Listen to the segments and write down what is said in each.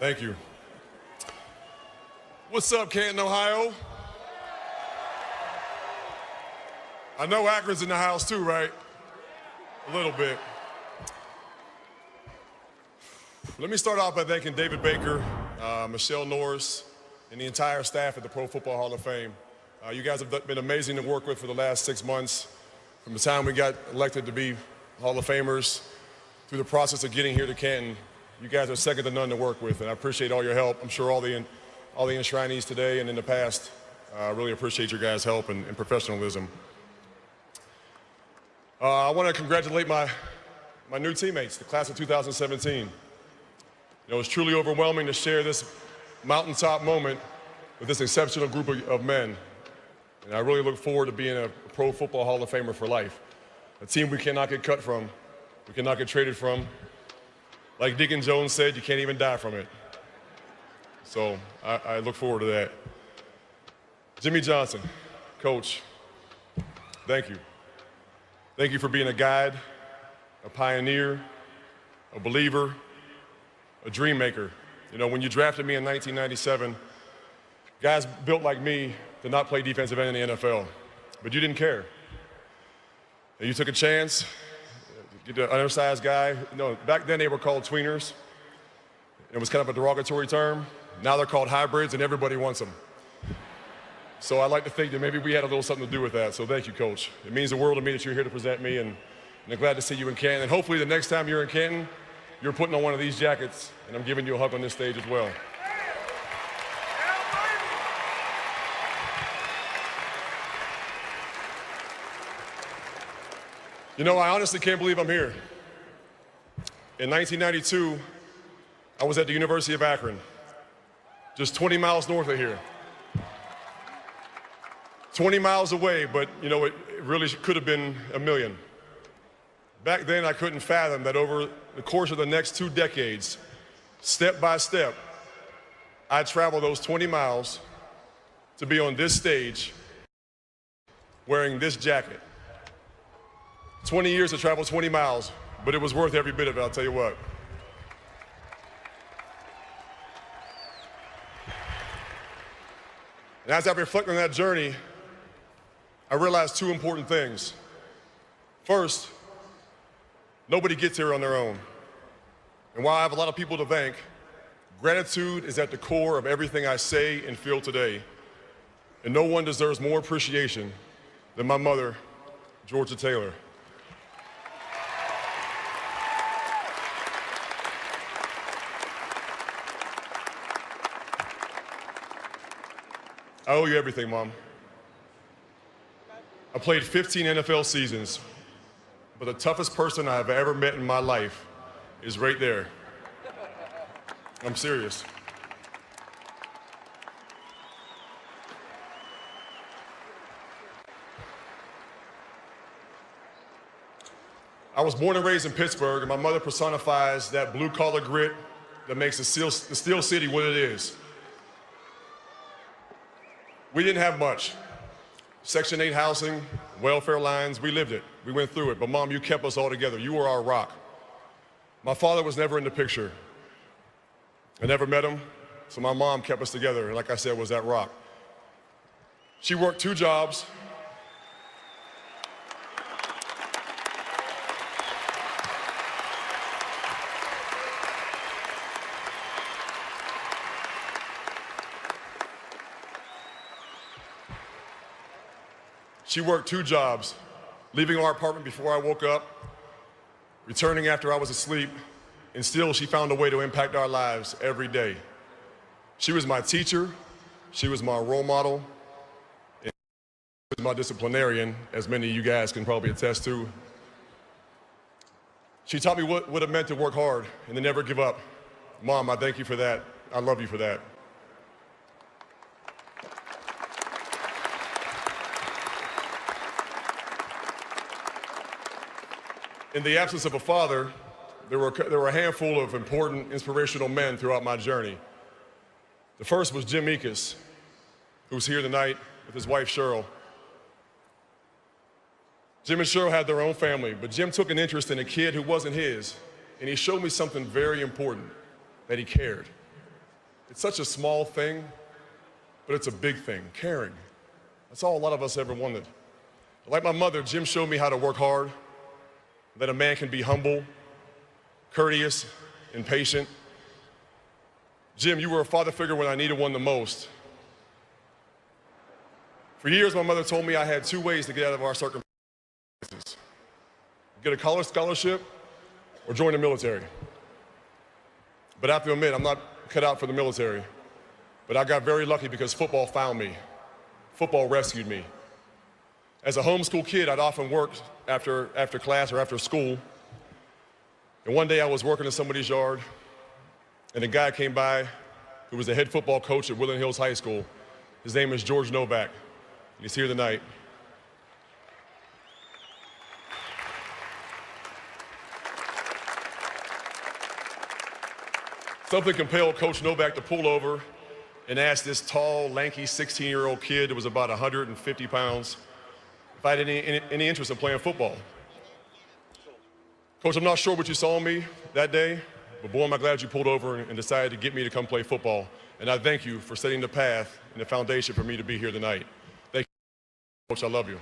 Thank you. What's up, Canton, Ohio? I know Akron's in the house too, right? A little bit. Let me start off by thanking David Baker, Michelle Norris, and the entire staff at the Pro Football Hall of Fame. You guys have been amazing to work with for the last 6 months. From the time we got elected to be Hall of Famers, through the process of getting here to Canton, you guys are second to none to work with, and I appreciate all your help. I'm sure all the enshrinees today and in the past really appreciate your guys' help and professionalism. I want to congratulate my new teammates, the class of 2017. It was truly overwhelming to share this mountaintop moment with this exceptional group of men. And I really look forward to being a Pro Football Hall of Famer for life. A team we cannot get cut from, we cannot get traded from. Like Deacon Jones said, you can't even die from it. So I look forward to that. Jimmy Johnson, Coach, thank you. Thank you for being a guide, a pioneer, a believer, a dream maker. You know, when you drafted me in 1997, guys built like me did not play defensive end in the NFL, but you didn't care. And you took a chance, get an undersized guy. You know, back then they were called tweeners. It was kind of a derogatory term. Now they're called hybrids, and everybody wants them. So I like to think that maybe we had a little something to do with that. So thank you, Coach. It means the world to me that you're here to present me, and I'm glad to see you in Canton. And hopefully the next time you're in Canton, you're putting on one of these jackets, and I'm giving you a hug on this stage as well. You know, I honestly can't believe I'm here. In 1992, I was at the University of Akron, just 20 miles north of here. 20 miles away, but you know, it really could have been a million. Back then, I couldn't fathom that over the course of the next 2 decades, step by step, I'd travel those 20 miles to be on this stage wearing this jacket. 20 years to travel 20 miles, but it was worth every bit of it, I'll tell you what. And as I reflect on that journey, I realized 2 important things. First, nobody gets here on their own. And while I have a lot of people to thank, gratitude is at the core of everything I say and feel today. And no one deserves more appreciation than my mother, Georgia Taylor. I owe you everything, Mom. I played 15 NFL seasons, but the toughest person I have ever met in my life is right there. I'm serious. I was born and raised in Pittsburgh, and my mother personifies that blue-collar grit that makes the Steel City what it is. We didn't have much. Section 8 housing, welfare lines, we lived it. We went through it. But Mom, you kept us all together. You were our rock. My father was never in the picture. I never met him, so my mom kept us together, and like I said, was that rock. She worked 2 jobs. She worked 2 jobs, leaving our apartment before I woke up, returning after I was asleep, and still she found a way to impact our lives every day. She was my teacher, she was my role model, and she was my disciplinarian, as many of you guys can probably attest to. She taught me what it meant to work hard and to never give up. Mom, I thank you for that. I love you for that. In the absence of a father, there were a handful of important, inspirational men throughout my journey. The first was Jim Meekes, who's here tonight with his wife, Cheryl. Jim and Cheryl had their own family, but Jim took an interest in a kid who wasn't his, and he showed me something very important, that he cared. It's such a small thing, but it's a big thing, caring. That's all a lot of us ever wanted. Like my mother, Jim showed me how to work hard, that a man can be humble, courteous, and patient. Jim, you were a father figure when I needed one the most. For years, my mother told me I had two ways to get out of our circumstances: get a college scholarship or join the military. But I have to admit, I'm not cut out for the military. But I got very lucky because football found me. Football rescued me. As a homeschool kid, I'd often work after class or after school. And one day I was working in somebody's yard, and a guy came by who was the head football coach at Woodland Hills High School. His name is George Novak. He's here tonight. Something compelled Coach Novak to pull over and ask this tall, lanky 16-year-old kid who was about 150 pounds if I had any interest in playing football. Coach, I'm not sure what you saw in me that day, but boy, am I glad you pulled over and decided to get me to come play football. And I thank you for setting the path and the foundation for me to be here tonight. Thank you, Coach. I love you.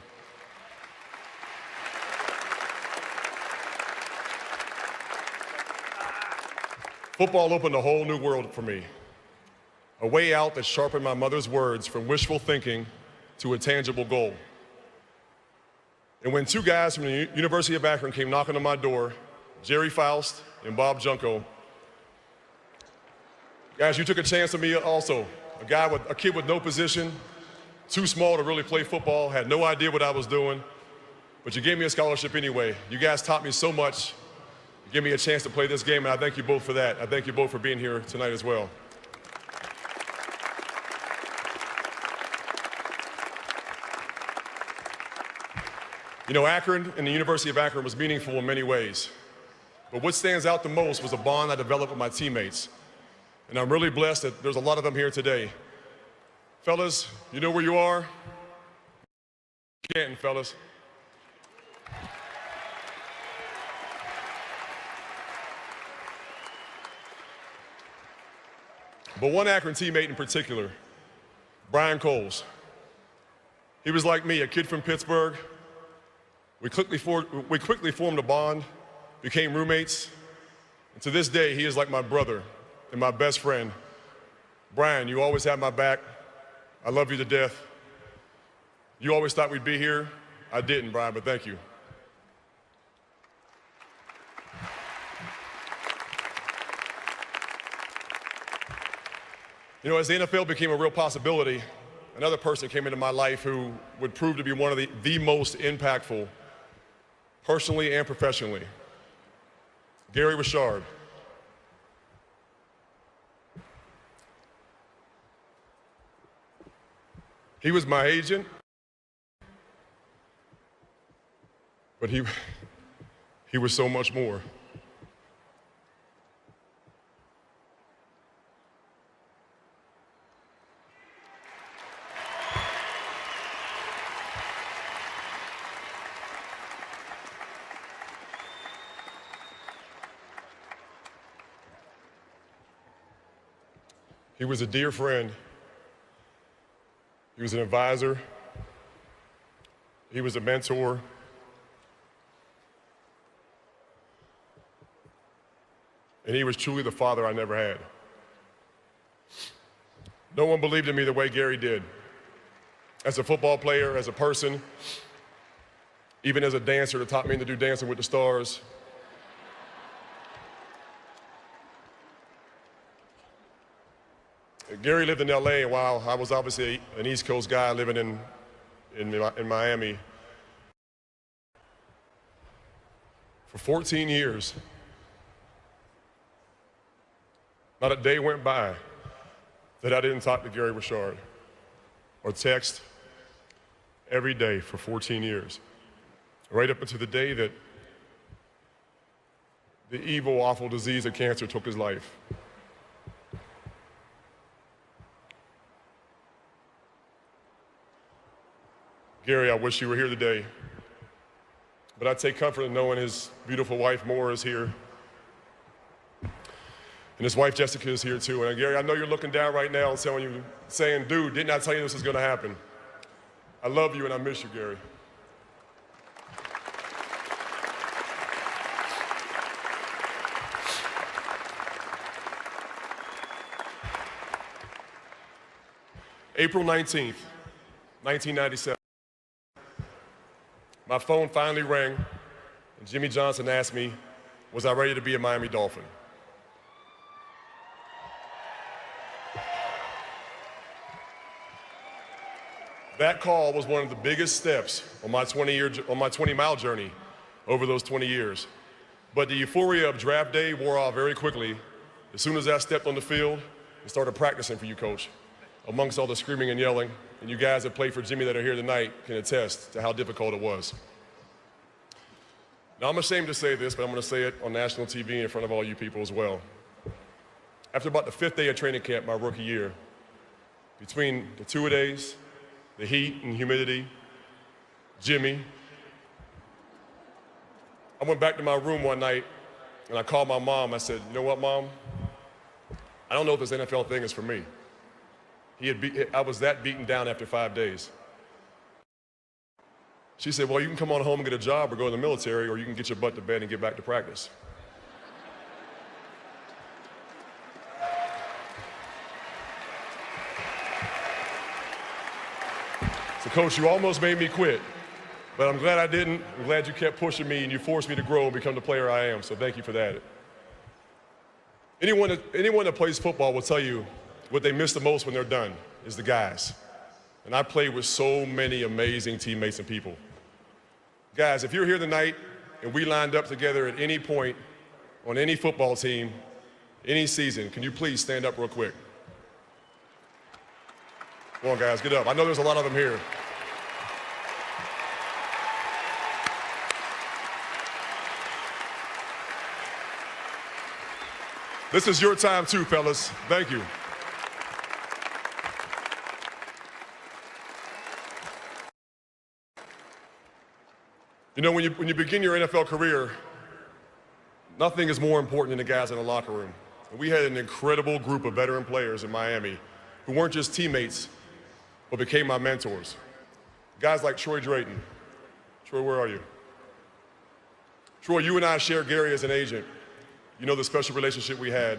Football opened a whole new world for me, a way out that sharpened my mother's words from wishful thinking to a tangible goal. And when two guys from the University of Akron came knocking on my door, Jerry Faust and Bob Junko, guys, you took a chance on me also. A kid with no position, too small to really play football, had no idea what I was doing, but you gave me a scholarship anyway. You guys taught me so much. You gave me a chance to play this game, and I thank you both for that. I thank you both for being here tonight as well. You know, Akron and the University of Akron was meaningful in many ways. But what stands out the most was a bond I developed with my teammates. And I'm really blessed that there's a lot of them here today. Fellas, you know where you are? Canton, fellas. But one Akron teammate in particular, Brian Coles. He was like me, a kid from Pittsburgh. We quickly formed a bond, became roommates, and to this day, he is like my brother and my best friend. Brian, you always had my back. I love you to death. You always thought we'd be here. I didn't, Brian, but thank you. You know, as the NFL became a real possibility, another person came into my life who would prove to be one of the most impactful, personally and professionally. Gary Richard. He was my agent, but he was so much more. He was a dear friend. He was an advisor. He was a mentor. And he was truly the father I never had. No one believed in me the way Gary did. As a football player, as a person, even as a dancer that taught me to do Dancing with the Stars. Gary lived in LA, and while I was obviously an East Coast guy living in Miami, for 14 years, not a day went by that I didn't talk to Gary Richard or text every day for 14 years, right up until the day that the evil, awful disease of cancer took his life. Gary, I wish you were here today, but I take comfort in knowing his beautiful wife, Maura, is here. And his wife, Jessica, is here too. And Gary, I know you're looking down right now and saying, dude, didn't I tell you this was gonna happen? I love you and I miss you, Gary. April 19th, 1997. My phone finally rang, and Jimmy Johnson asked me, was I ready to be a Miami Dolphin? That call was one of the biggest steps on my 20-mile journey over those 20 years. But the euphoria of draft day wore off very quickly as soon as I stepped on the field and started practicing for you, Coach. Amongst all the screaming and yelling, and you guys that played for Jimmy that are here tonight can attest to how difficult it was. Now, I'm ashamed to say this, but I'm going to say it on national TV in front of all you people as well. After about the 5th day of training camp my rookie year, between the two-a-days, the heat and humidity, Jimmy, I went back to my room one night and I called my mom. I said, you know what, Mom? I don't know if this NFL thing is for me. I was that beaten down after 5 days. She said, well, you can come on home and get a job or go in the military, or you can get your butt to bed and get back to practice. So, Coach, you almost made me quit, but I'm glad I didn't. I'm glad you kept pushing me and you forced me to grow and become the player I am, so thank you for that. Anyone that plays football will tell you what they miss the most when they're done is the guys. And I played with so many amazing teammates and people. Guys, if you're here tonight and we lined up together at any point on any football team, any season, can you please stand up real quick? Come on, guys, get up. I know there's a lot of them here. This is your time too, fellas. Thank you. You know, when you begin your NFL career, nothing is more important than the guys in the locker room. And we had an incredible group of veteran players in Miami who weren't just teammates, but became my mentors. Guys like Troy Drayton. Troy, where are you? Troy, you and I share Gary as an agent. You know the special relationship we had.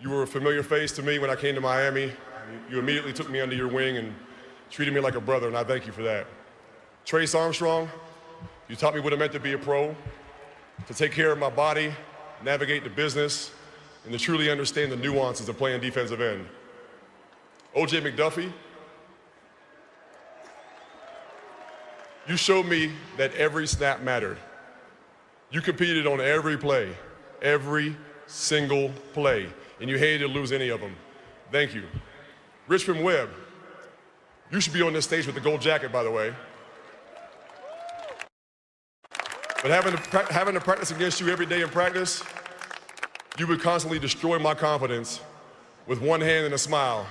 You were a familiar face to me when I came to Miami. You immediately took me under your wing and treated me like a brother, and I thank you for that. Trace Armstrong, you taught me what it meant to be a pro, to take care of my body, navigate the business, and to truly understand the nuances of playing defensive end. O.J. McDuffie, you showed me that every snap mattered. You competed on every play, every single play, and you hated to lose any of them. Thank you. Richmond Webb, you should be on this stage with the gold jacket, by the way. But having to practice against you every day in practice, you would constantly destroy my confidence with one hand and a smile.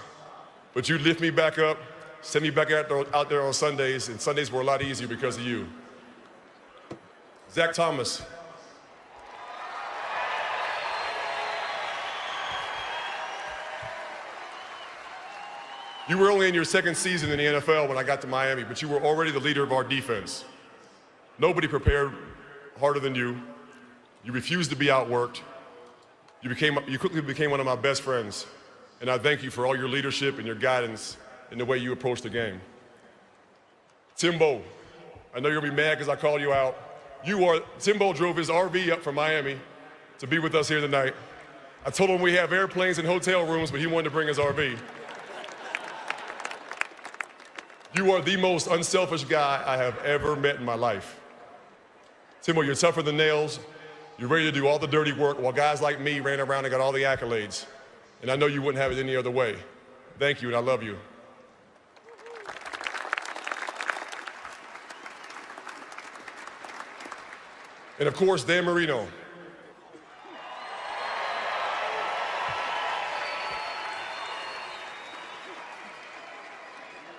But you'd lift me back up, send me back out there on Sundays, and Sundays were a lot easier because of you. Zach Thomas. You were only in your second season in the NFL when I got to Miami, but you were already the leader of our defense. Nobody prepared harder than you. You refused to be outworked. You quickly became one of my best friends. And I thank you for all your leadership and your guidance in the way you approach the game. Timbo, I know you're gonna be mad because I called you out. Timbo drove his RV up from Miami to be with us here tonight. I told him we have airplanes and hotel rooms, but he wanted to bring his RV. You are the most unselfish guy I have ever met in my life. Timbo, you're tougher than nails. You're ready to do all the dirty work while guys like me ran around and got all the accolades. And I know you wouldn't have it any other way. Thank you, and I love you. And of course, Dan Marino.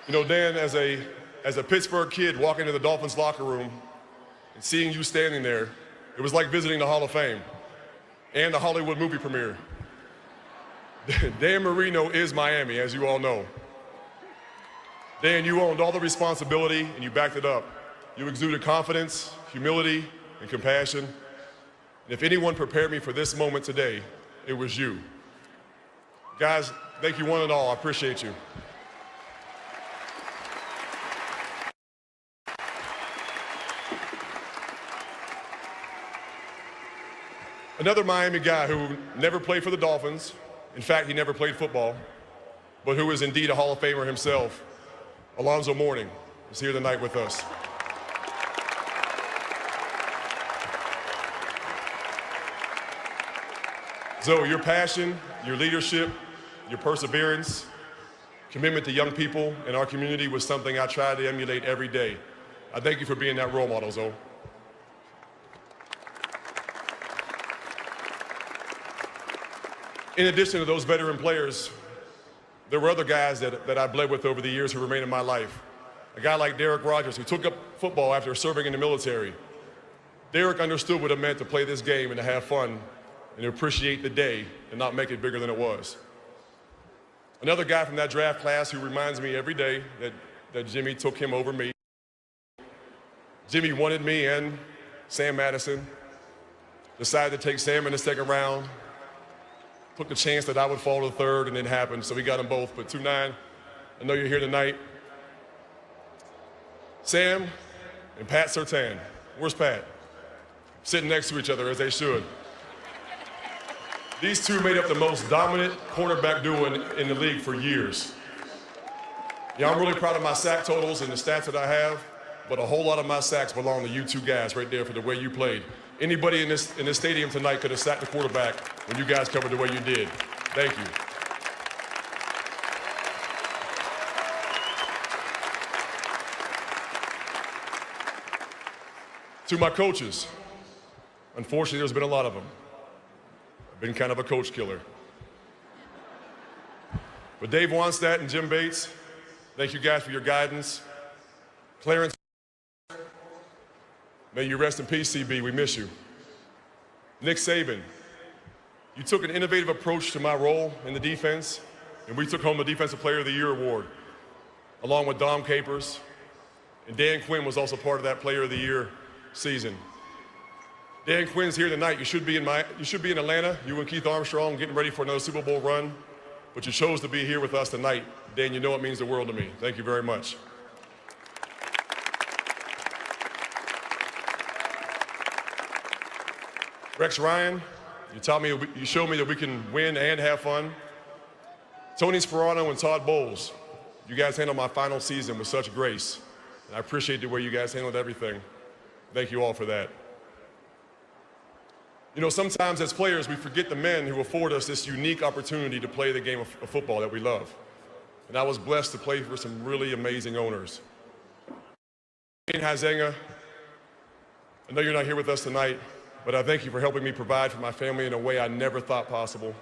You know, Dan, as a Pittsburgh kid walking into the Dolphins locker room and seeing you standing there, it was like visiting the Hall of Fame and the Hollywood movie premiere. Dan Marino is Miami, as you all know. Dan, you owned all the responsibility and you backed it up. You exuded confidence, humility, and compassion. And if anyone prepared me for this moment today, it was you. Guys, thank you one and all. I appreciate you. Another Miami guy who never played for the Dolphins, in fact, he never played football, but who is indeed a Hall of Famer himself, Alonzo Mourning, is here tonight with us. Zoe, your passion, your leadership, your perseverance, commitment to young people in our community was something I try to emulate every day. I thank you for being that role model, Zoe. In addition to those veteran players, there were other guys that I bled with over the years who remain in my life. A guy like Derek Rogers, who took up football after serving in the military. Derek understood what it meant to play this game and to have fun and to appreciate the day and not make it bigger than it was. Another guy from that draft class who reminds me every day that Jimmy took him over me. Jimmy wanted me and Sam Madison, decided to take Sam in the second round, took the chance that I would fall to the third, and it happened, so we got them both. But 2-9, I know you're here tonight. Sam and Pat Surtain. Where's Pat? Sitting next to each other, as they should. These two made up the most dominant cornerback duo in the league for years. Yeah, I'm really proud of my sack totals and the stats that I have, but a whole lot of my sacks belong to you two guys right there for the way you played. Anybody in this stadium tonight could have sacked the quarterback when you guys covered the way you did. Thank you. To my coaches, unfortunately, there's been a lot of them. I've been kind of a coach killer. But Dave Wannstedt and Jim Bates, thank you guys for your guidance. Clarence, may you rest in peace, CB, we miss you. Nick Saban, you took an innovative approach to my role in the defense, and we took home the Defensive Player of the Year award, along with Dom Capers, and Dan Quinn was also part of that Player of the Year season. Dan Quinn's here tonight. You should be in Atlanta, you and Keith Armstrong, getting ready for another Super Bowl run, but you chose to be here with us tonight. Dan, you know it means the world to me. Thank you very much. Rex Ryan, you showed me that we can win and have fun. Tony Sperano and Todd Bowles, you guys handled my final season with such grace. And I appreciate the way you guys handled everything. Thank you all for that. You know, sometimes as players, we forget the men who afford us this unique opportunity to play the game of football that we love. And I was blessed to play for some really amazing owners. Wayne Huizenga, I know you're not here with us tonight, but I thank you for helping me provide for my family in a way I never thought possible.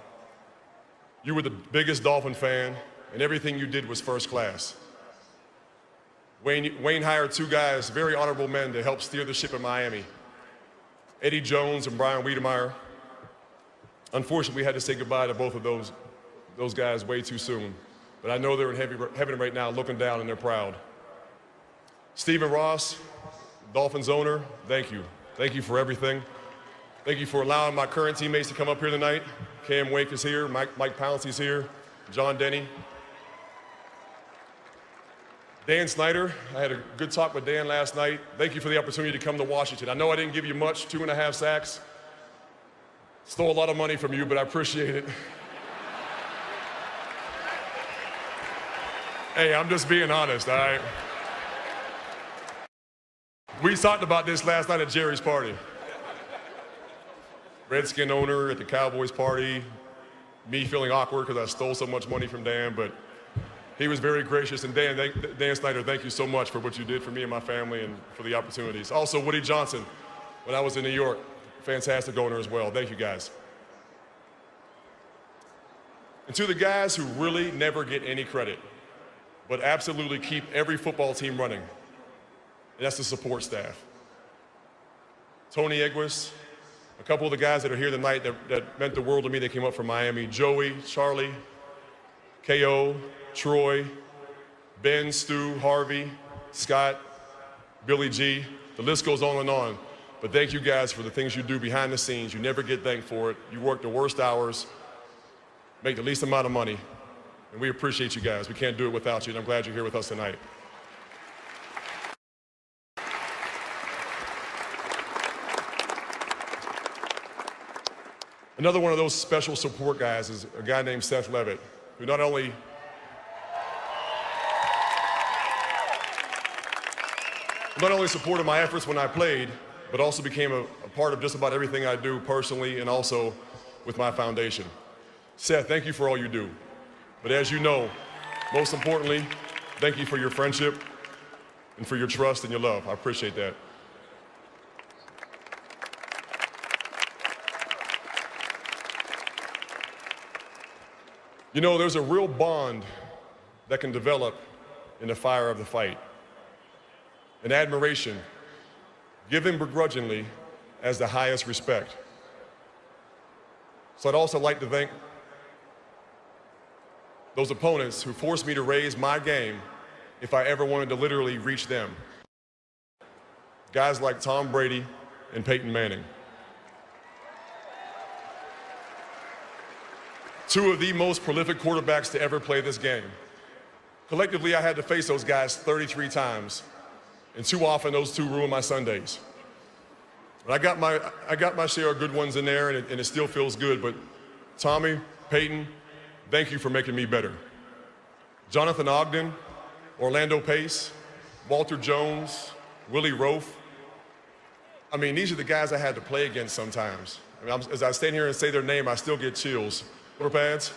You were the biggest Dolphin fan, and everything you did was first class. Wayne hired two guys, very honorable men, to help steer the ship in Miami. Eddie Jones and Brian Wiedemeyer. Unfortunately, we had to say goodbye to both of those guys way too soon. But I know they're in heaven right now looking down and they're proud. Stephen Ross, Dolphins owner, thank you. Thank you for everything. Thank you for allowing my current teammates to come up here tonight. Cam Wake is here, Mike Pouncey's here, John Denny. Dan Snyder, I had a good talk with Dan last night. Thank you for the opportunity to come to Washington. I know I didn't give you much, 2.5 sacks. Stole a lot of money from you, but I appreciate it. Hey, I'm just being honest, all right? We talked about this last night at Jerry's party. Redskin owner at the Cowboys party, me feeling awkward because I stole so much money from Dan, but he was very gracious. And Dan Snyder, thank you so much for what you did for me and my family and for the opportunities. Also, Woody Johnson, when I was in New York, fantastic owner as well. Thank you, guys. And to the guys who really never get any credit, but absolutely keep every football team running, and that's the support staff. Tony Egwis, couple of the guys that are here tonight that meant the world to me, they came up from Miami: Joey, Charlie, K.O., Troy, Ben, Stu, Harvey, Scott, Billy G. The list goes on and on. But thank you guys for the things you do behind the scenes. You never get thanked for it. You work the worst hours, make the least amount of money, and we appreciate you guys. We can't do it without you, and I'm glad you're here with us tonight. Another one of those special support guys is a guy named Seth Levitt, who not only supported my efforts when I played, but also became a part of just about everything I do personally and also with my foundation. Seth, thank you for all you do. But as you know, most importantly, thank you for your friendship and for your trust and your love. I appreciate that. You know, there's a real bond that can develop in the fire of the fight. An admiration, given begrudgingly as the highest respect. So I'd also like to thank those opponents who forced me to raise my game if I ever wanted to literally reach them. Guys like Tom Brady and Peyton Manning. Two of the most prolific quarterbacks to ever play this game. Collectively, I had to face those guys 33 times, and too often those two ruined my Sundays. But I got my share of good ones in there, and it still feels good, but Tommy, Peyton, thank you for making me better. Jonathan Ogden, Orlando Pace, Walter Jones, Willie Roaf. I mean, these are the guys I had to play against sometimes. I mean, as I stand here and say their name, I still get chills. Pads.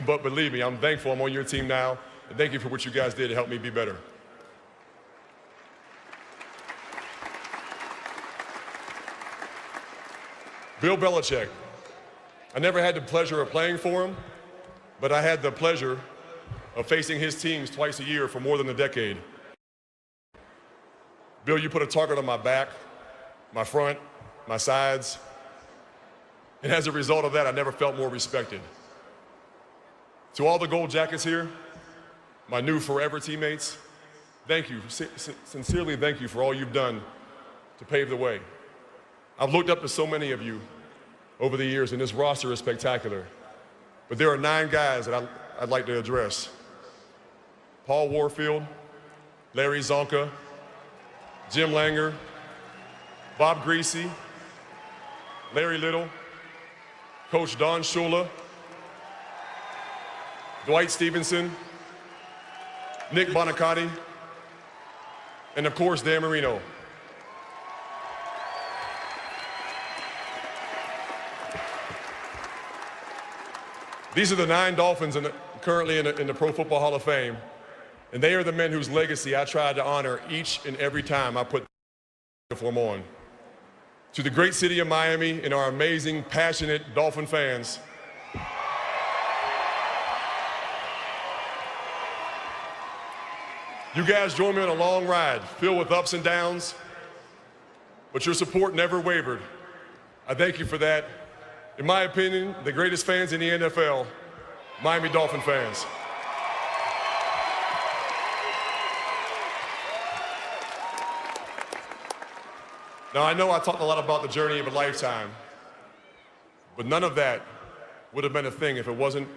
But believe me, I'm thankful I'm on your team now, and thank you for what you guys did to help me be better. Bill Belichick. I never had the pleasure of playing for him, but I had the pleasure of facing his teams twice a year for more than a decade. Bill, you put a target on my back, my front, my sides, and as a result of that, I never felt more respected. To all the Gold Jackets here, my new forever teammates, thank you, sincerely thank you for all you've done to pave the way. I've looked up to so many of you over the years, and this roster is spectacular. But there are 9 guys that I'd like to address. Paul Warfield, Larry Zonka, Jim Langer, Bob Greasy, Larry Little, Coach Don Shula, Dwight Stevenson, Nick Bonacotti, and of course, Dan Marino. These are the 9 Dolphins currently in the Pro Football Hall of Fame, and they are the men whose legacy I tried to honor each and every time I put the uniform on. To the great city of Miami and our amazing, passionate Dolphin fans, you guys joined me on a long ride filled with ups and downs, but your support never wavered. I thank you for that. In my opinion, the greatest fans in the NFL, Miami Dolphin fans. Now, I know I talked a lot about the journey of a lifetime, but none of that would have been a thing if I wasn't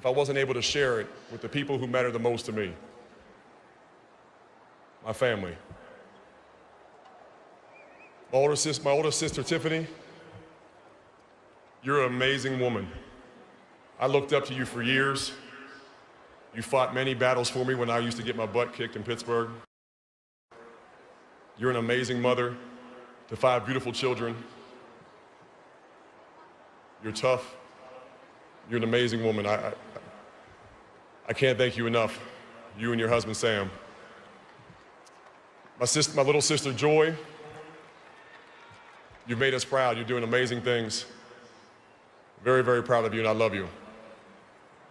able to share it with the people who matter the most to me. My family. My older sister, Tiffany, you're an amazing woman. I looked up to you for years. You fought many battles for me when I used to get my butt kicked in Pittsburgh. You're an amazing mother to 5 beautiful children. You're tough. You're an amazing woman. I can't thank you enough, you and your husband, Sam. My little sister, Joy, you've made us proud. You're doing amazing things. Very, very proud of you, and I love you.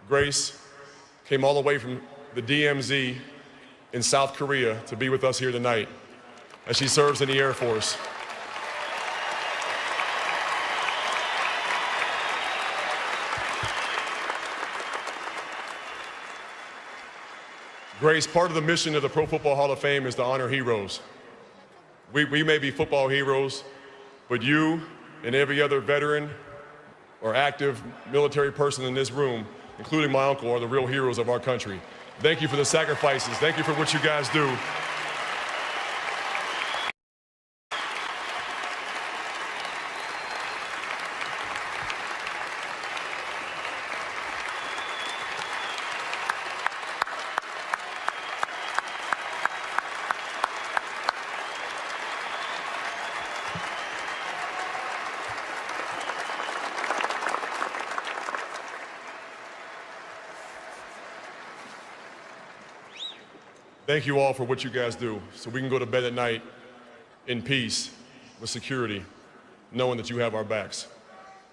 Grace came all the way from the DMZ in South Korea to be with us here tonight as she serves in the Air Force. Grace, part of the mission of the Pro Football Hall of Fame is to honor heroes. We may be football heroes, but you and every other veteran or active military person in this room, including my uncle, are the real heroes of our country. Thank you for the sacrifices. Thank you for what you guys do. Thank you all for what you guys do, so we can go to bed at night in peace, with security, knowing that you have our backs.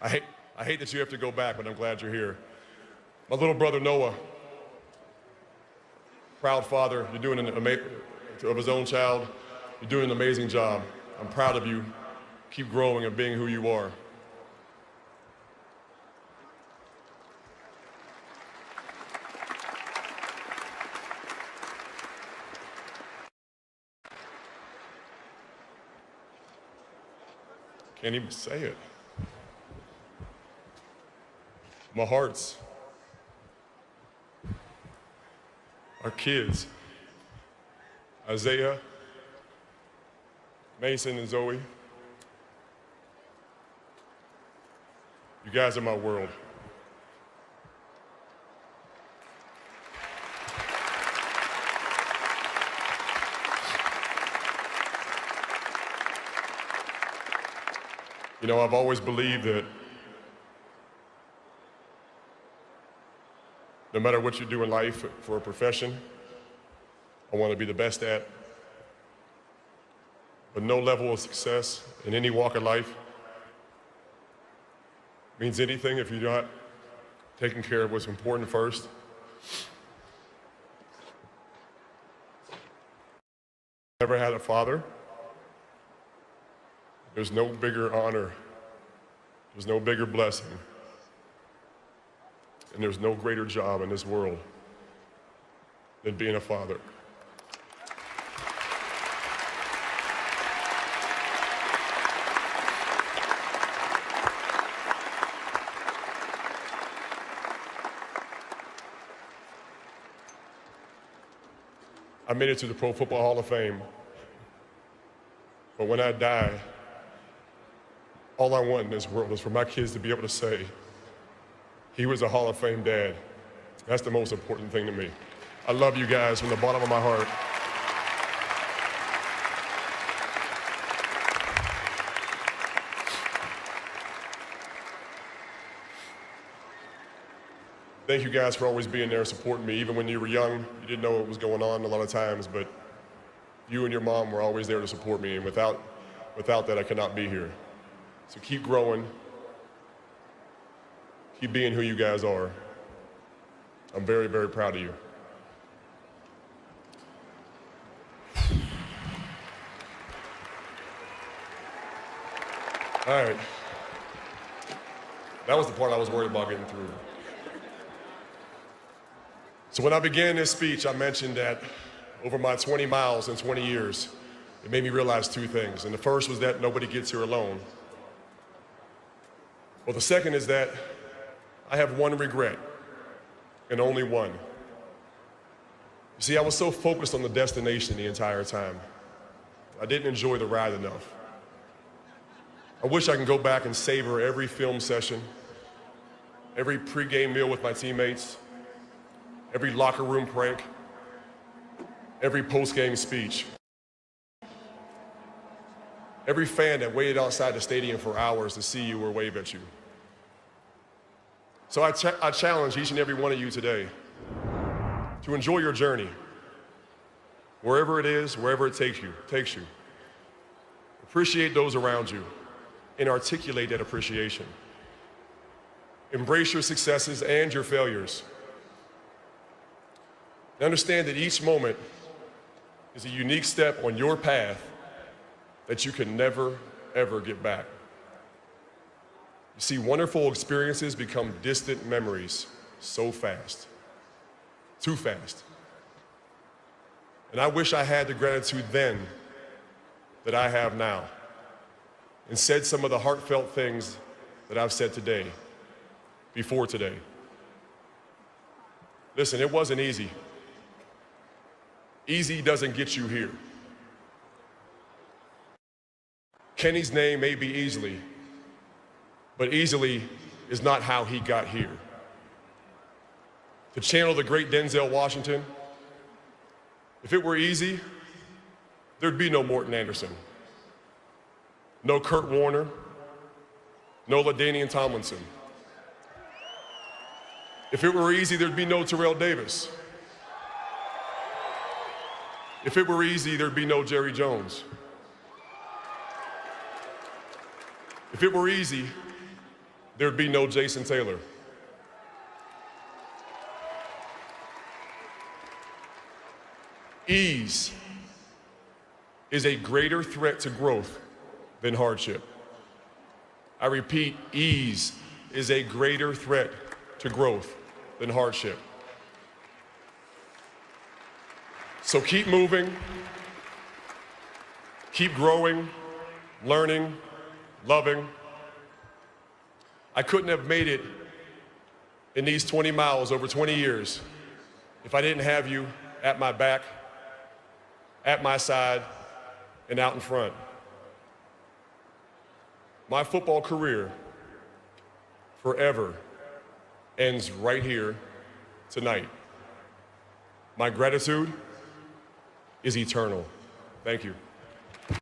I hate that you have to go back, but I'm glad you're here. My little brother Noah, proud father, you're doing of his own child, you're doing an amazing job. I'm proud of you. Keep growing and being who you are. Can't even say it. My hearts, our kids, Isaiah, Mason, and Zoe. You guys are my world. You know, I've always believed that no matter what you do in life for a profession, I want to be the best at. But no level of success in any walk of life means anything if you're not taking care of what's important first. Never had a father. There's no bigger honor, there's no bigger blessing, and there's no greater job in this world than being a father. I made it to the Pro Football Hall of Fame, but when I die, all I want in this world is for my kids to be able to say, he was a Hall of Fame dad. That's the most important thing to me. I love you guys from the bottom of my heart. Thank you guys for always being there supporting me. Even when you were young, you didn't know what was going on a lot of times, but you and your mom were always there to support me, and without that, I could not be here. So keep growing, keep being who you guys are. I'm very, very proud of you. All right. That was the part I was worried about getting through. So when I began this speech, I mentioned that over my 20 miles in 20 years, it made me realize two things. And the first was that nobody gets here alone. Well, the second is that I have one regret, and only one. You see, I was so focused on the destination the entire time. I didn't enjoy the ride enough. I wish I could go back and savor every film session, every pregame meal with my teammates, every locker room prank, every postgame speech. Every fan that waited outside the stadium for hours to see you or wave at you. So I challenge each and every one of you today to enjoy your journey, wherever it is, wherever it takes you. Appreciate those around you and articulate that appreciation. Embrace your successes and your failures. And understand that each moment is a unique step on your path that you can never, ever get back. You see, wonderful experiences become distant memories so fast, too fast. And I wish I had the gratitude then that I have now, and said some of the heartfelt things that I've said today, before today. Listen, it wasn't easy. Easy doesn't get you here. Kenny's name may be easily, but easily is not how he got here. To channel the great Denzel Washington, if it were easy, there'd be no Morton Anderson, no Kurt Warner, no LaDainian Tomlinson. If it were easy, there'd be no Terrell Davis. If it were easy, there'd be no Jerry Jones. If it were easy, there'd be no Jason Taylor. Ease is a greater threat to growth than hardship. I repeat, ease is a greater threat to growth than hardship. So keep moving, keep growing, learning, loving. I couldn't have made it in these 20 miles over 20 years if I didn't have you at my back, at my side, and out in front. My football career forever ends right here tonight. My gratitude is eternal. Thank you.